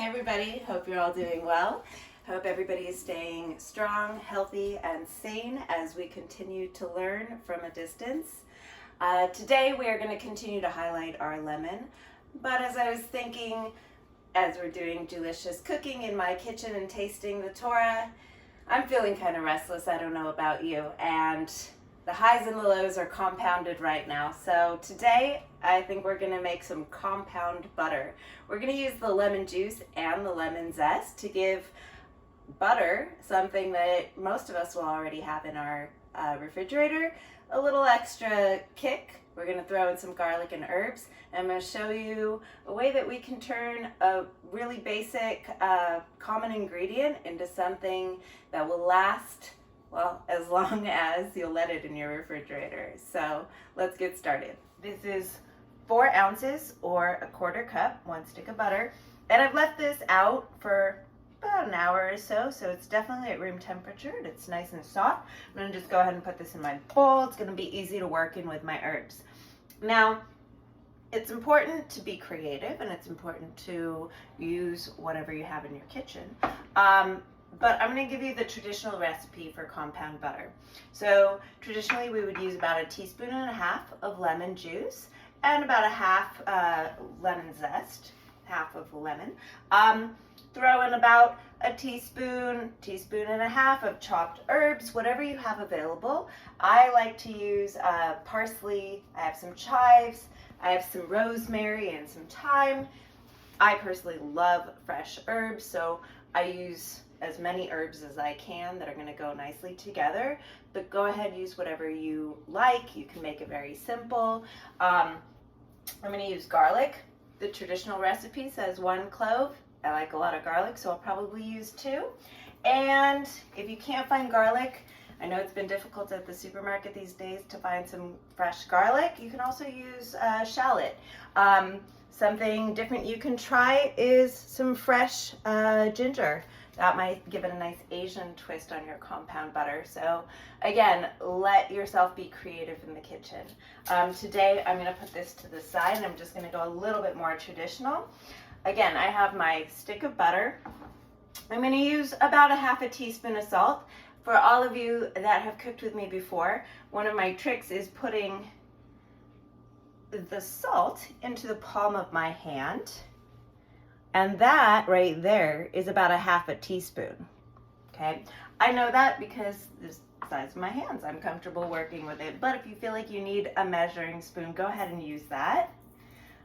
everybody, hope you're all doing well. Hope everybody is staying strong, healthy, and sane as we continue to learn from a distance. Today we are going to continue to highlight our lemon, but as I was thinking, as we're doing Jewlicious Cooking in my kitchen and tasting the Torah, I'm feeling kind of restless. I don't know about you, and the highs and the lows are compounded right now. So today, I think we're gonna make some compound butter. We're gonna use the lemon juice and the lemon zest to give butter, something that most of us will already have in our refrigerator, a little extra kick. We're gonna throw in some garlic and herbs. And I'm gonna show you a way that we can turn a really basic, common ingredient into something that will last, well, as long as you'll let it in your refrigerator. So let's get started. This is 4 ounces or a quarter cup, 1 stick of butter. And I've left this out for about an hour or so, so it's definitely at room temperature. It's nice and soft. I'm gonna just go ahead and put this in my bowl. It's gonna be easy to work in with my herbs. Now, it's important to be creative and it's important to use whatever you have in your kitchen. But I'm going to give you the traditional recipe for compound butter. So traditionally we would use about 1.5 teaspoons of lemon juice and about a half lemon zest, half of lemon. Throw in about a teaspoon and a half of chopped herbs, whatever you have available. I like to use parsley, I have some chives, I have some rosemary and some thyme. I personally love fresh herbs, so I use as many herbs as I can that are going to go nicely together, but go ahead and use whatever you like. You can make it very simple. I'm going to use garlic. The traditional recipe says 1 clove. I like a lot of garlic, so I'll probably use 2. And if you can't find garlic, I know it's been difficult at the supermarket these days to find some fresh garlic. You can also use shallot. Something different you can try is some fresh ginger. That might give it a nice Asian twist on your compound butter. So again, let yourself be creative in the kitchen. Today I'm going to put this to the side and I'm just going to go a little bit more traditional. Again, I have my stick of butter. I'm going to use about 1/2 teaspoon of salt. For all of you that have cooked with me before, one of my tricks is putting the salt into the palm of my hand. And that right there is about 1/2 teaspoon. Okay, I know that because this size of my hands, I'm comfortable working with it. But if you feel like you need a measuring spoon, go ahead and use that.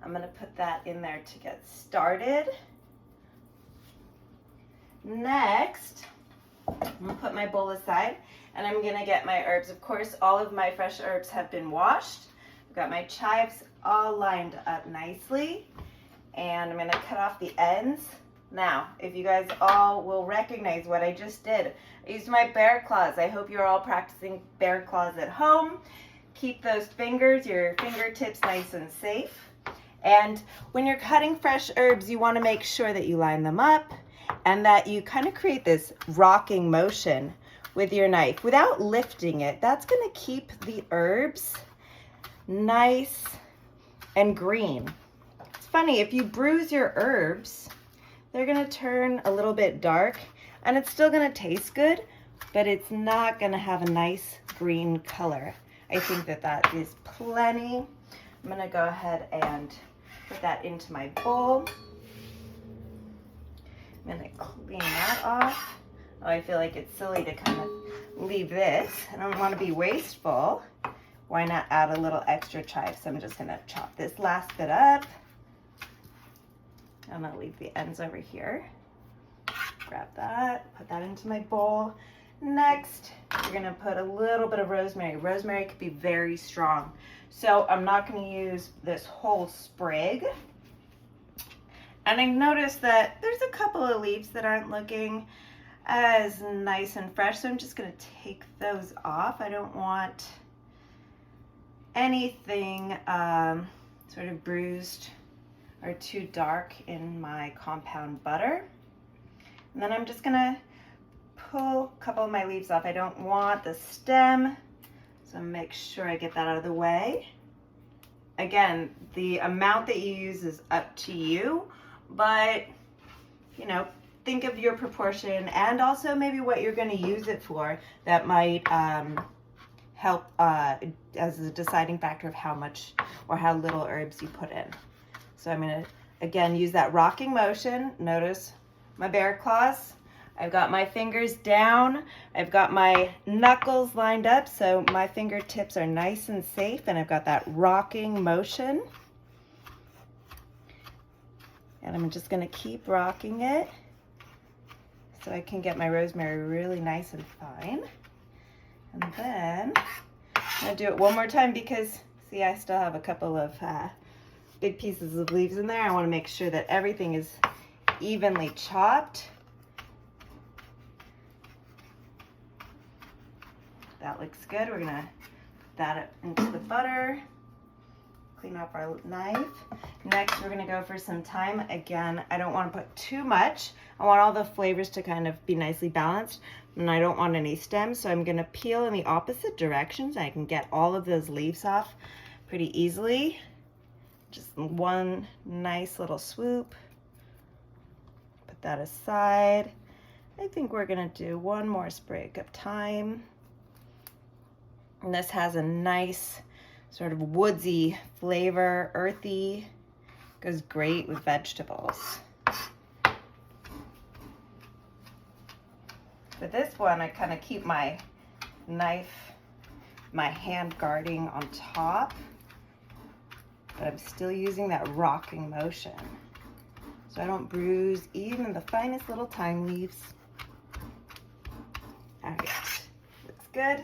I'm going to put that in there to get started. Next, I'm going to put my bowl aside and I'm going to get my herbs. Of course, all of my fresh herbs have been washed. I've got my chives all lined up nicely. And I'm going to cut off the ends. Now, if you guys all will recognize what I just did, I used my bear claws. I hope you're all practicing bear claws at home. Keep those fingers, your fingertips nice and safe. And when you're cutting fresh herbs, you want to make sure that you line them up and that you kind of create this rocking motion with your knife without lifting it. That's going to keep the herbs nice and green. Funny, if you bruise your herbs, they're going to turn a little bit dark and it's still going to taste good, but it's not going to have a nice green color. I think that is plenty. I'm going to go ahead and put that into my bowl. I'm going to clean that off. Oh, I feel like it's silly to kind of leave this. I don't want to be wasteful. Why not add a little extra chive? So I'm just going to chop this last bit up. I'm going to leave the ends over here. Grab that, put that into my bowl. Next, we're going to put a little bit of rosemary. Rosemary could be very strong. So I'm not going to use this whole sprig. And I noticed that there's a couple of leaves that aren't looking as nice and fresh. So I'm just going to take those off. I don't want anything sort of bruised or too dark in my compound butter. And then I'm just gonna pull a couple of my leaves off. I don't want the stem, so make sure I get that out of the way. Again, the amount that you use is up to you, but you know, think of your proportion and also maybe what you're going to use it for. That might help as a deciding factor of how much or how little herbs you put in. So I'm going to, again, use that rocking motion. Notice my bear claws. I've got my fingers down. I've got my knuckles lined up so my fingertips are nice and safe, and I've got that rocking motion. And I'm just going to keep rocking it so I can get my rosemary really nice and fine. And then I'm going to do it one more time because, see, I still have a couple of big pieces of leaves in there. I want to make sure that everything is evenly chopped. That looks good. We're going to put that into the butter. Clean off our knife. Next, we're going to go for some thyme. Again, I don't want to put too much. I want all the flavors to kind of be nicely balanced, and I don't want any stems, so I'm going to peel in the opposite direction so I can get all of those leaves off pretty easily. Just one nice little swoop. Put that aside. I think we're going to do one more sprig of thyme. And this has a nice sort of woodsy flavor, earthy, goes great with vegetables. For this one, I kind of keep my knife, my hand guarding on top, but I'm still using that rocking motion so I don't bruise even the finest little thyme leaves. All right, looks good.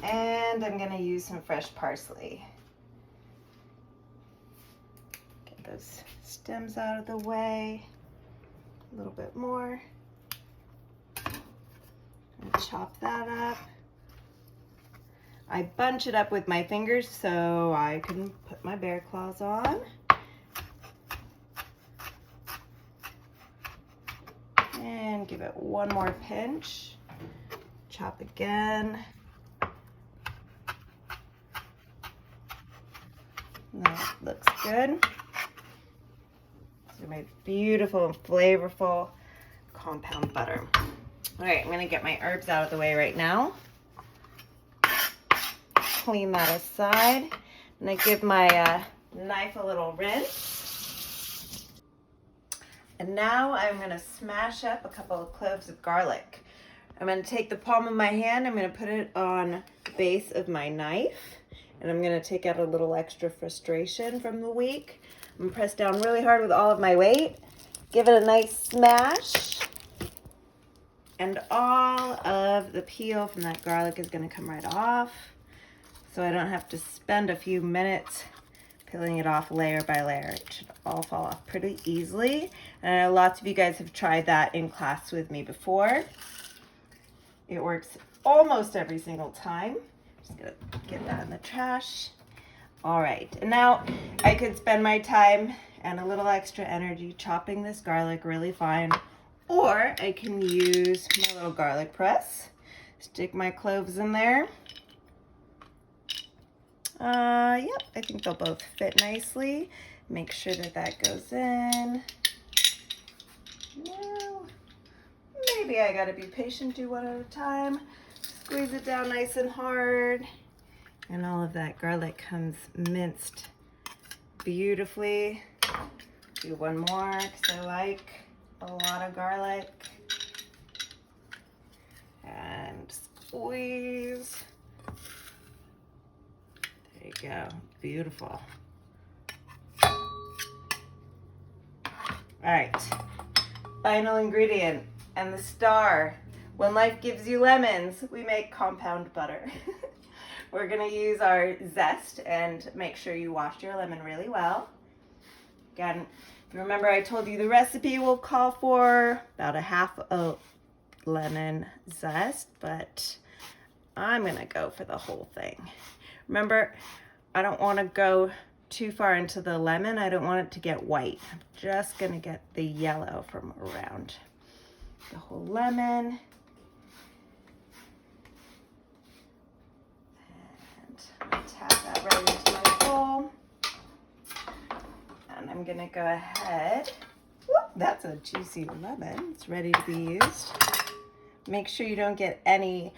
And I'm going to use some fresh parsley. Get those stems out of the way. A little bit more. And chop that up. I bunch it up with my fingers so I can put my bear claws on. And give it one more pinch. Chop again. That looks good. So my beautiful and flavorful compound butter. All right, I'm gonna get my herbs out of the way right now. Clean that aside. And I give my knife a little rinse. And now I'm gonna smash up a couple of cloves of garlic. I'm gonna take the palm of my hand, I'm gonna put it on the base of my knife. And I'm going to take out a little extra frustration from the week. I'm going to press down really hard with all of my weight. Give it a nice smash. And all of the peel from that garlic is going to come right off. So I don't have to spend a few minutes peeling it off layer by layer. It should all fall off pretty easily. And I know lots of you guys have tried that in class with me before. It works almost every single time. Just gonna get that in the trash. All right, and now I could spend my time and a little extra energy chopping this garlic really fine, or I can use my little garlic press. Stick my cloves in there. Yep, I think they'll both fit nicely. Make sure that that goes in. Now, maybe I gotta be patient, do one at a time. Squeeze it down nice and hard. And all of that garlic comes minced beautifully. Do one more because I like a lot of garlic. And squeeze. There you go, beautiful. All right, final ingredient and the star. When life gives you lemons, we make compound butter. We're gonna use our zest, and make sure you wash your lemon really well. Again, if you remember, I told you the recipe will call for about a half a lemon zest, but I'm gonna go for the whole thing. Remember, I don't wanna go too far into the lemon. I don't want it to get white. I'm just gonna get the yellow from around the whole lemon. And I'm gonna tap that right into my bowl. And I'm gonna go ahead. Whoop, that's a juicy lemon. It's ready to be used. Make sure you don't get any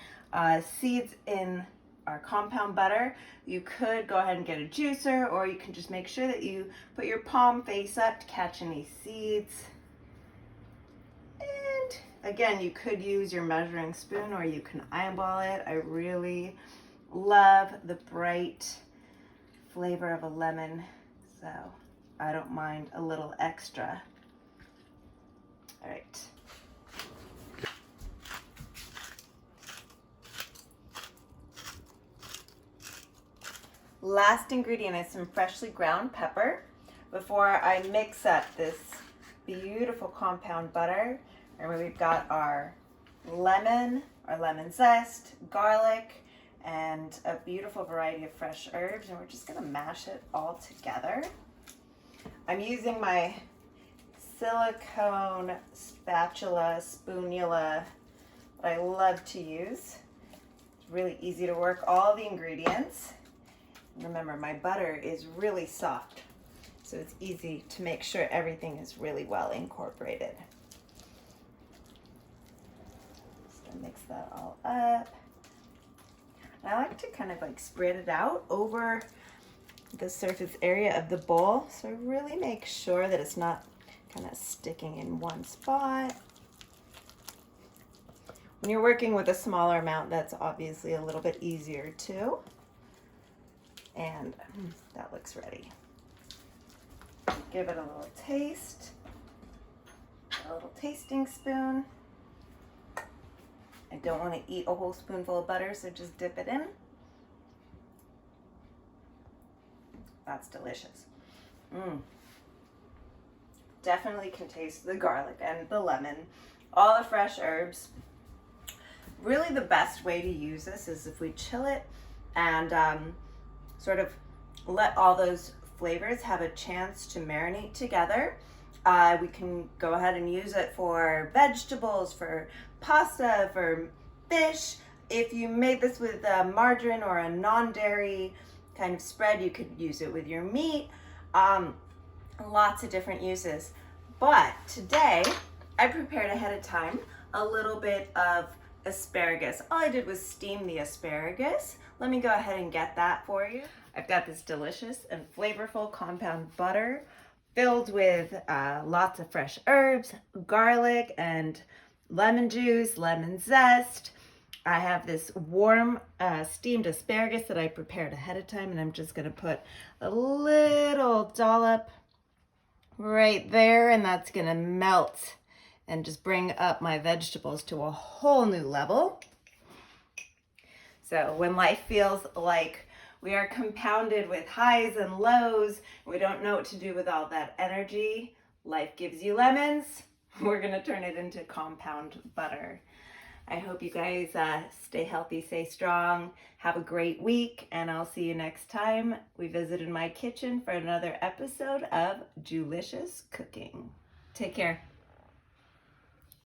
seeds in our compound butter. You could go ahead and get a juicer, or you can just make sure that you put your palm face up to catch any seeds. And again, you could use your measuring spoon, or you can eyeball it. I really love the bright flavor of a lemon, so I don't mind a little extra. All right. Last ingredient is some freshly ground pepper. Before I mix up this beautiful compound butter, remember we've got our lemon zest, garlic, and a beautiful variety of fresh herbs, and we're just gonna mash it all together. I'm using my silicone spatula, spoonula, that I love to use. It's really easy to work all the ingredients. Remember, my butter is really soft, so it's easy to make sure everything is really well incorporated. Just gonna mix that all up. And I like to kind of like spread it out over the surface area of the bowl, so really make sure that it's not kind of sticking in one spot. When you're working with a smaller amount, that's obviously a little bit easier too. And that looks ready. Give it a little taste. A little tasting spoon. I don't want to eat a whole spoonful of butter, so just dip it in. That's delicious. Definitely can taste the garlic and the lemon, all the fresh herbs. Really the best way to use this is if we chill it and sort of let all those flavors have a chance to marinate together. We can go ahead and use it for vegetables, for pasta, for fish. If you made this with margarine or a non-dairy kind of spread, you could use it with your meat. Lots of different uses. But today, I prepared ahead of time a little bit of asparagus. All I did was steam the asparagus. Let me go ahead and get that for you. I've got this delicious and flavorful compound butter filled with lots of fresh herbs, garlic and lemon juice, lemon zest. I have this warm steamed asparagus that I prepared ahead of time, and I'm just gonna put a little dollop right there, and that's gonna melt and just bring up my vegetables to a whole new level. So when life feels like we are compounded with highs and lows, we don't know what to do with all that energy, life gives you lemons, we're gonna turn it into compound butter. I hope you guys stay healthy, stay strong, have a great week, and I'll see you next time we visited my kitchen for another episode of Jewlicious Cooking. Take care.